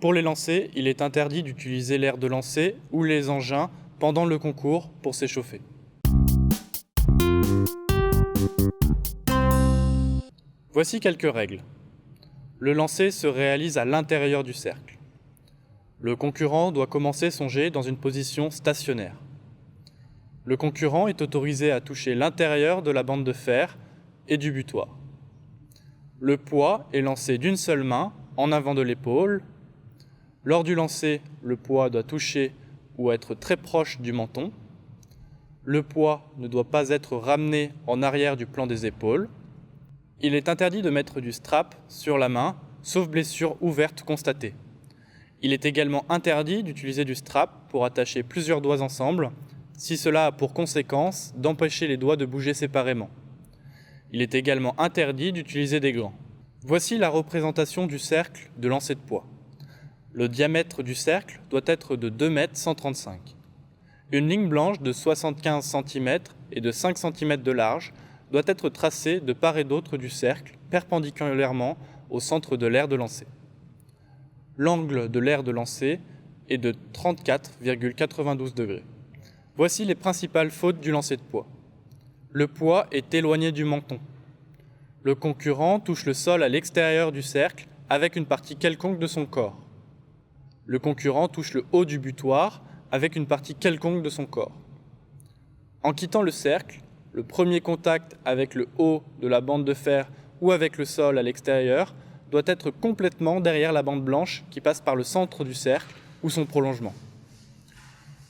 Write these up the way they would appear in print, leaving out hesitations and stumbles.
Pour les lancers, il est interdit d'utiliser l'aire de lancer ou les engins pendant le concours pour s'échauffer. Voici quelques règles. Le lancer se réalise à l'intérieur du cercle. Le concurrent doit commencer son jet dans une position stationnaire. Le concurrent est autorisé à toucher l'intérieur de la bande de fer et du butoir. Le poids est lancé d'une seule main, en avant de l'épaule. Lors du lancer, le poids doit toucher ou être très proche du menton. Le poids ne doit pas être ramené en arrière du plan des épaules. Il est interdit de mettre du strap sur la main, sauf blessure ouverte constatée. Il est également interdit d'utiliser du strap pour attacher plusieurs doigts ensemble, si cela a pour conséquence d'empêcher les doigts de bouger séparément. Il est également interdit d'utiliser des gants. Voici la représentation du cercle de lancer de poids. Le diamètre du cercle doit être de 2,135 m. Une ligne blanche de 75 cm et de 5 cm de large doit être tracée de part et d'autre du cercle, perpendiculairement au centre de l'aire de lancer. L'angle de l'aire de lancer est de 34,92 degrés. Voici les principales fautes du lancer de poids. Le poids est éloigné du menton. Le concurrent touche le sol à l'extérieur du cercle avec une partie quelconque de son corps. Le concurrent touche le haut du butoir avec une partie quelconque de son corps. En quittant le cercle, le premier contact avec le haut de la bande de fer ou avec le sol à l'extérieur doit être complètement derrière la bande blanche qui passe par le centre du cercle ou son prolongement.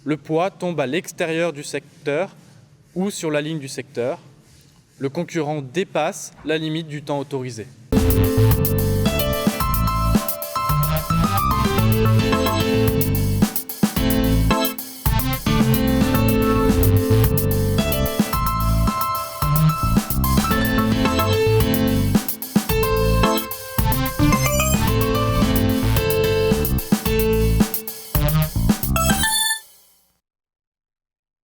Le poids tombe à l'extérieur du secteur ou sur la ligne du secteur. Le concurrent dépasse la limite du temps autorisé.